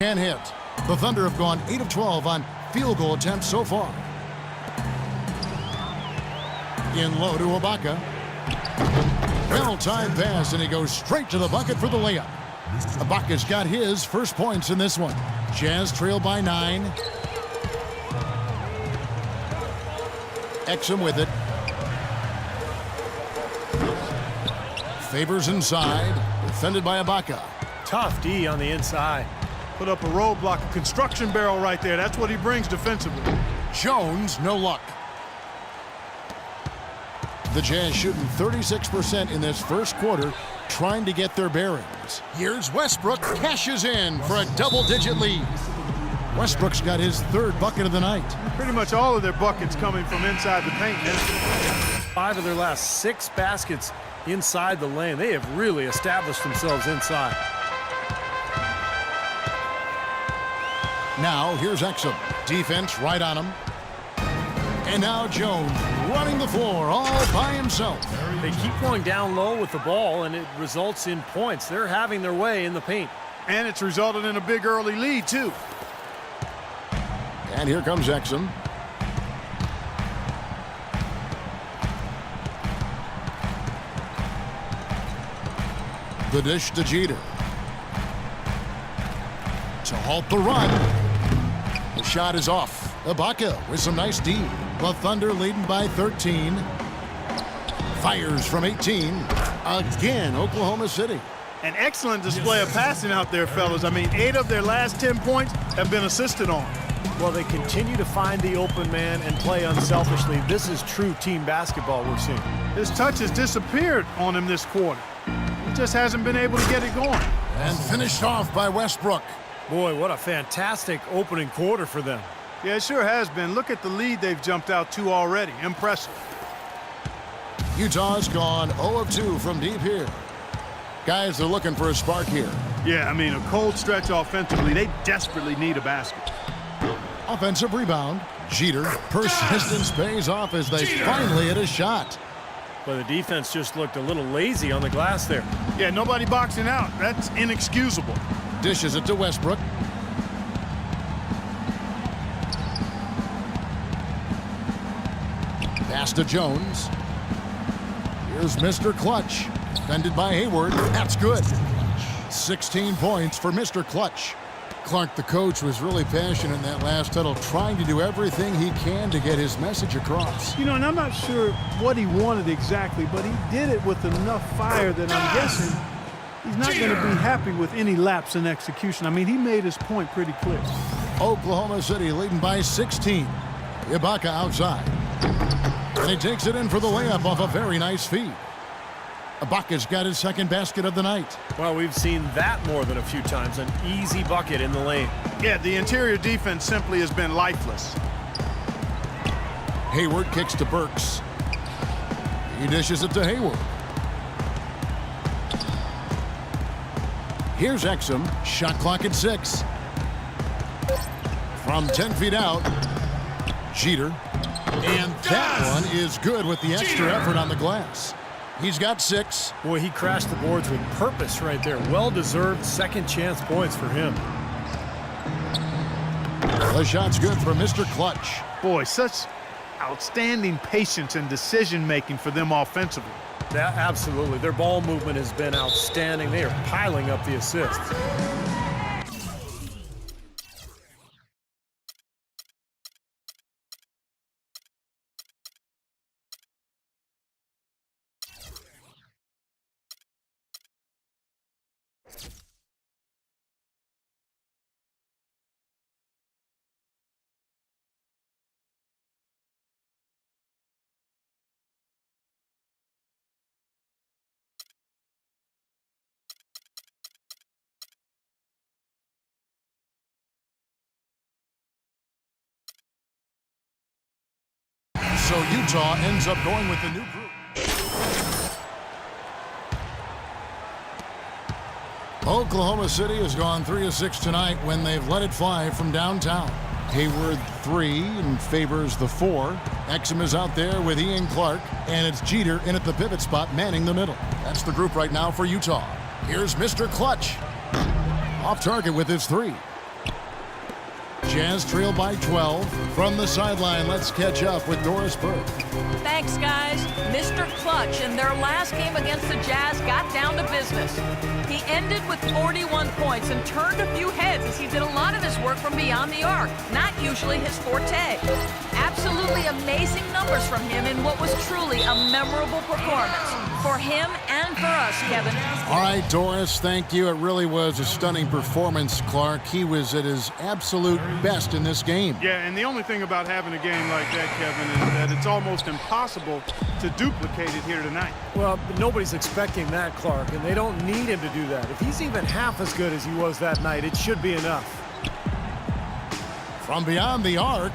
And hit. The Thunder have gone 8 of 12 on field goal attempts so far. In low to Ibaka. Well-timed pass, and he goes straight to the bucket for the layup. Ibaka's got his first points in this one. Jazz trail by 9. Exum with it. Favors inside. Defended by Ibaka. Tough D on the inside. Put up a roadblock, a construction barrel right there. That's what he brings defensively. Jones, no luck. The Jazz shooting 36% in this first quarter, trying to get their bearings. Here's Westbrook, cashes in for a double-digit lead. Westbrook's got his third bucket of the night. Pretty much all of their buckets coming from inside the paint. 5 of their last 6 baskets inside the lane. They have really established themselves inside. Now, here's Exum. Defense right on him. And now Jones running the floor all by himself. They keep going down low with the ball, and it results in points. They're having their way in the paint. And it's resulted in a big early lead, too. And here comes Exum. The dish to Jeter. To halt the run. The shot is off. Ibaka with some nice D. The Thunder leading by 13. Fires from 18. Again, Oklahoma City. An excellent display of passing out there, fellas. I mean, 8 of their last 10 points have been assisted on. Well, they continue to find the open man and play unselfishly. This is true team basketball we're seeing. His touch has disappeared on him this quarter. He just hasn't been able to get it going. And finished off by Westbrook. Boy, what a fantastic opening quarter for them. Yeah, it sure has been. Look at the lead they've jumped out to already. Impressive. Utah's gone 0 of 2 from deep here. Guys, they're looking for a spark here. Yeah, I mean, a cold stretch offensively. They desperately need a basket. Offensive rebound. Jeter. Persistence pays off as they finally hit a shot. But the defense just looked a little lazy on the glass there. Yeah, nobody boxing out. That's inexcusable. Dishes it to Westbrook. Pass to Jones. Here's Mr. Clutch. Defended by Hayward. That's good. 16 points for Mr. Clutch. Clark, the coach, was really passionate in that last huddle, trying to do everything he can to get his message across. You know, and I'm not sure what he wanted exactly, but he did it with enough fire that I'm guessing he's not going to be happy with any lapse in execution. I mean, he made his point pretty clear. Oklahoma City leading by 16. Ibaka outside. And he takes it in for the layup off a very nice feed. Ibaka's got his second basket of the night. Well, we've seen that more than a few times. An easy bucket in the lane. Yeah, the interior defense simply has been lifeless. Hayward kicks to Burks. He dishes it to Hayward. Here's Exum. Shot clock at 6. From 10 feet out. Jeter. And that one is good with the extra effort on the glass. He's got 6. Boy, he crashed the boards with purpose right there. Well-deserved second chance points for him. The shot's good for Mr. Clutch. Boy, such outstanding patience and decision-making for them offensively. Yeah, absolutely. Their ball movement has been outstanding. They are piling up the assists. So Utah ends up going with the new group. Oklahoma City has gone 3 of 6 tonight when they've let it fly from downtown. Hayward 3 and favors the 4. Exum is out there with Ian Clark, and it's Jeter in at the pivot spot manning the middle. That's the group right now for Utah. Here's Mr. Clutch. Off target with his 3. Jazz trail by 12. From the sideline, let's catch up with Doris Burke. Thanks, guys. Mr. Clutch in their last game against the Jazz got down to business. He ended with 41 points and turned a few heads as he did a lot of his work from beyond the arc, not usually his forte. Absolutely amazing numbers from him in what was truly a memorable performance. For him and for us, Kevin. All right, Doris, thank you. It really was a stunning performance, Clark. He was at his absolute best in this game. Yeah, and the only thing about having a game like that, Kevin, is that it's almost impossible to duplicate it here tonight. Well, nobody's expecting that, Clark, and they don't need him to do that. If he's even half as good as he was that night, it should be enough. From beyond the arc,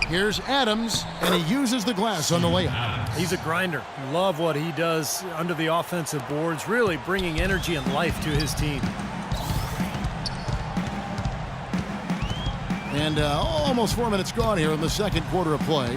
here's Adams, and he uses the glass on the layup. He's a grinder. Love what he does under the offensive boards, really bringing energy and life to his team. And almost 4 minutes gone here in the second quarter of play.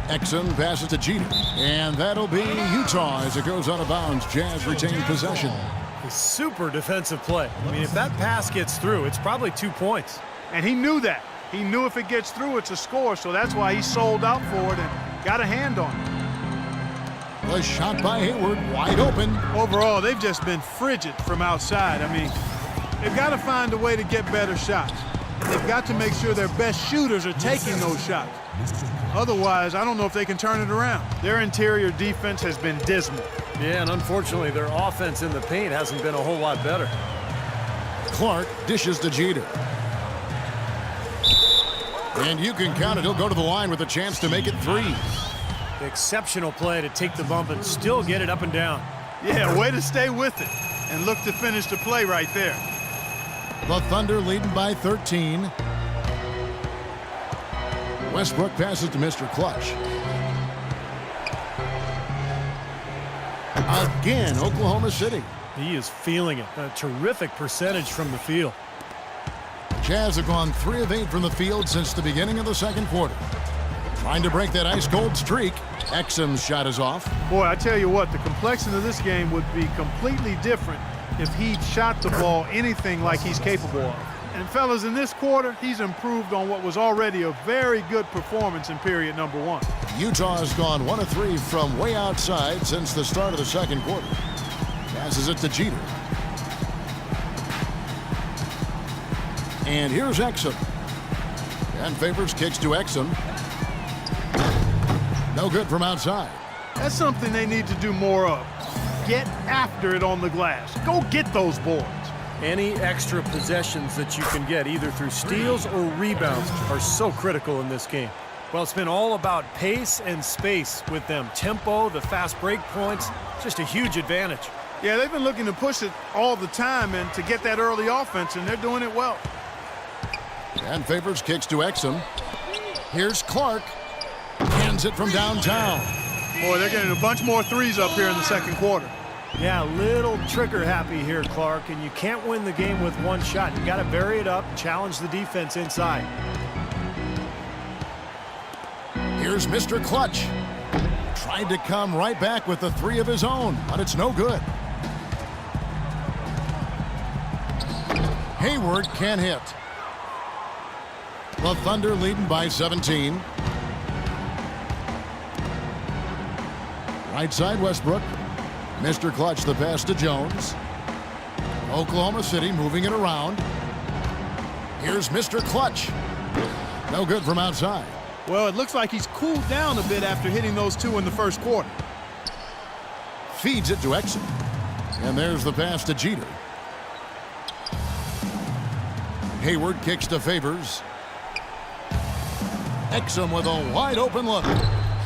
Exum passes to Jeter, and that'll be Utah as it goes out of bounds. Jazz retain possession. A super defensive play. I mean, if that pass gets through, it's probably 2 points. And he knew that. He knew if it gets through, it's a score, so that's why he sold out for it and got a hand on it. The shot by Hayward, wide open. Overall, they've just been frigid from outside. I mean, they've got to find a way to get better shots. They've got to make sure their best shooters are taking those shots. Otherwise, I don't know if they can turn it around. Their interior defense has been dismal. Yeah, and unfortunately, their offense in the paint hasn't been a whole lot better. Clark dishes to Jeter. And you can count it. He'll go to the line with a chance to make it 3. Exceptional play to take the bump and still get it up and down. Yeah, way to stay with it and look to finish the play right there. The Thunder leading by 13. Westbrook passes to Mr. Clutch. Again, Oklahoma City. He is feeling it. A terrific percentage from the field. Jazz have gone 3 of 8 from the field since the beginning of the second quarter. Trying to break that ice-cold streak. Exum's shot is off. Boy, I tell you what, the complexion of this game would be completely different if he shot the ball anything like he's capable of. And fellas, in this quarter, he's improved on what was already a very good performance in period number 1. Utah has gone 1 of 3 from way outside since the start of the second quarter. Passes it to Jeter. And here's Exum. And Favors kicks to Exum. No good from outside. That's something they need to do more of. Get after it on the glass. Go get those boards. Any extra possessions that you can get, either through steals or rebounds, are so critical in this game. Well, it's been all about pace and space with them. Tempo, the fast break points, just a huge advantage. Yeah, they've been looking to push it all the time and to get that early offense, and they're doing it well. And Favors kicks to Exum. Here's Clark. Hands it from downtown. Boy, they're getting a bunch more threes up here in the second quarter. Yeah, a little trigger happy here, Clark, and you can't win the game with one shot. You got to vary it up, challenge the defense inside. Here's Mr. Clutch. Tried to come right back with the 3 of his own, but it's no good. Hayward can't hit. The Thunder leading by 17. Right side, Westbrook. Mr. Clutch, the pass to Jones. Oklahoma City moving it around. Here's Mr. Clutch. No good from outside. Well, it looks like he's cooled down a bit after hitting those 2 in the first quarter. Feeds it to Exum. And there's the pass to Jeter. Hayward kicks to Favors. Exum with a wide open look.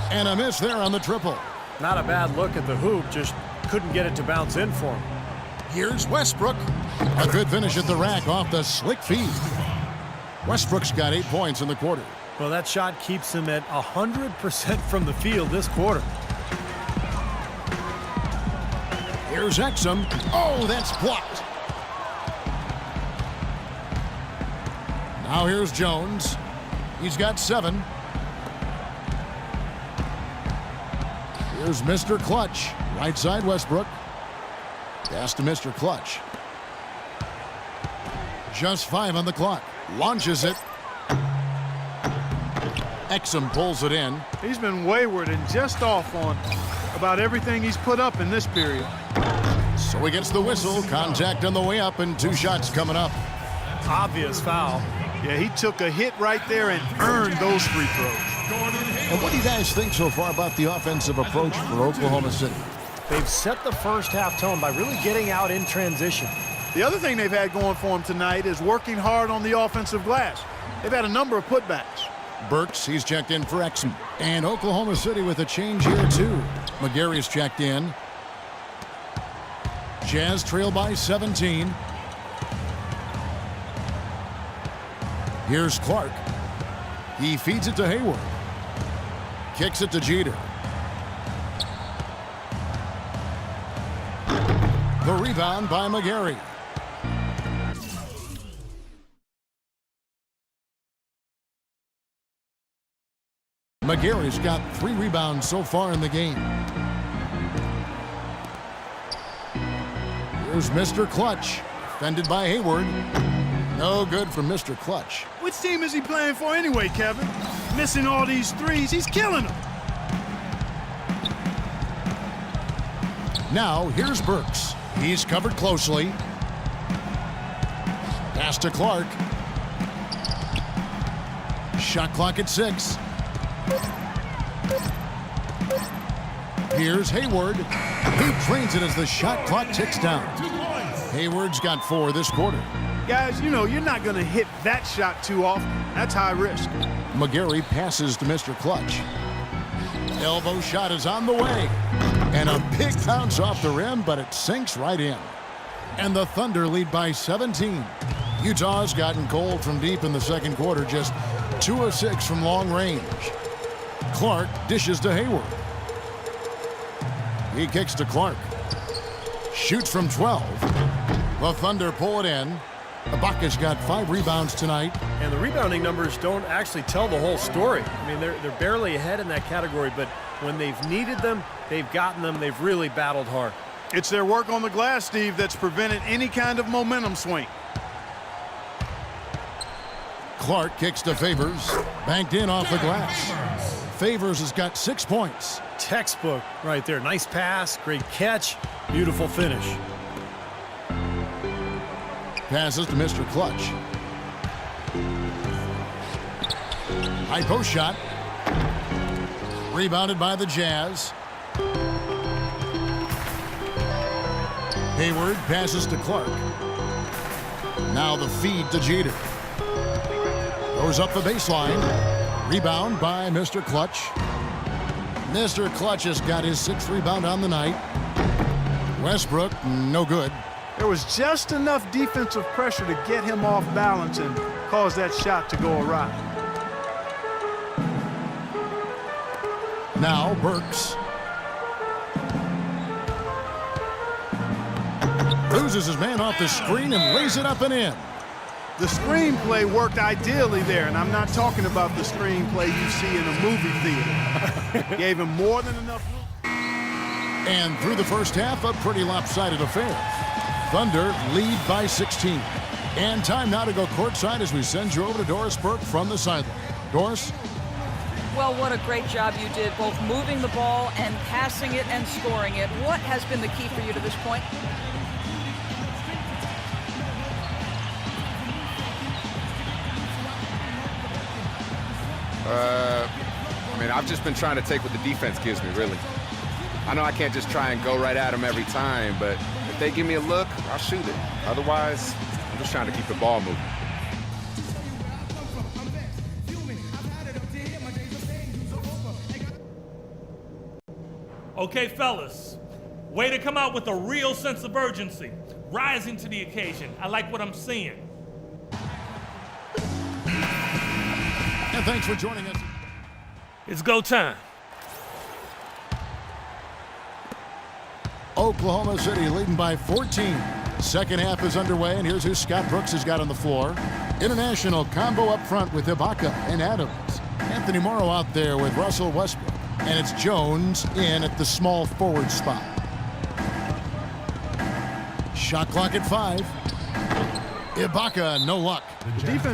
And a miss there on the triple. Not a bad look at the hoop, just couldn't get it to bounce in for him. Here's Westbrook. A good finish at the rack off the slick feed. Westbrook's got 8 points in the quarter. Well, that shot keeps him at 100% from the field this quarter. Here's Exum. Oh, that's blocked. Now here's Jones. He's got 7. Here's Mr. Clutch. Right side, Westbrook. Pass to Mr. Clutch. Just 5 on the clock. Launches it. Exum pulls it in. He's been wayward and just off on about everything he's put up in this period. So he gets the whistle. Contact on the way up and 2 shots coming up. Obvious foul. Yeah, he took a hit right there and earned those free throws. And what do you guys think so far about the offensive approach for Oklahoma City? They've set the first half tone by really getting out in transition. The other thing they've had going for them tonight is working hard on the offensive glass. They've had a number of putbacks. Burks, he's checked in for Exum. And Oklahoma City with a change here, too. McGary's checked in. Jazz trail by 17. Here's Clark. He feeds it to Hayward. Kicks it to Jeter. The rebound by McGary. McGary's got 3 rebounds so far in the game. Here's Mr. Clutch, defended by Hayward. No good from Mr. Clutch. Which team is he playing for anyway, Kevin? Missing all these threes, he's killing them. Now, here's Burks. He's covered closely. Pass to Clark. Shot clock at 6. Here's Hayward. He drains it as the shot clock ticks down. Hayward's got 4 this quarter. Guys, you know you're not going to hit that shot too often. That's high risk. McGary passes to Mr. Clutch. Elbow shot is on the way. And a big bounce off the rim, but it sinks right in. And the Thunder lead by 17. Utah's gotten cold from deep in the second quarter, just 2 of 6 from long range. Clark dishes to Hayward. He kicks to Clark. Shoots from 12. The Thunder pull it in. Ibaka's got 5 rebounds tonight. And the rebounding numbers don't actually tell the whole story. I mean, they're barely ahead in that category, but when they've needed them, they've gotten them. They've really battled hard. It's their work on the glass, Steve, that's prevented any kind of momentum swing. Clark kicks to Favors. Banked in off the glass. Favors has got 6 points. Textbook right there. Nice pass, great catch, beautiful finish. Passes to Mr. Clutch. High post shot. Rebounded by the Jazz. Hayward passes to Clark. Now the feed to Jeter. Goes up the baseline. Rebound by Mr. Clutch. Mr. Clutch has got his 6th rebound on the night. Westbrook, no good. There was just enough defensive pressure to get him off balance and cause that shot to go awry. Now Burks. Loses his man off the screen and lays it up and in. The screenplay worked ideally there, and I'm not talking about the screenplay you see in a movie theater. Gave him more than enough room. And through the first half, a pretty lopsided affair. Thunder lead by 16. And time now to go courtside as we send you over to Doris Burke from the sideline. Doris? Well, what a great job you did, both moving the ball and passing it and scoring it. What has been the key for you to this point? I mean, I've just been trying to take what the defense gives me, really. I know I can't just try and go right at them every time, but if they give me a look, I'll shoot it. Otherwise, I'm just trying to keep the ball moving. Okay, fellas, way to come out with a real sense of urgency, rising to the occasion. I like what I'm seeing. And thanks for joining us. It's go time. Oklahoma City leading by 14. Second half is underway, and here's who Scott Brooks has got on the floor. International combo up front with Ibaka and Adams. Anthony Morrow out there with Russell Westbrook. And it's Jones in at the small forward spot. Shot clock at 5. Ibaka, no luck. The defense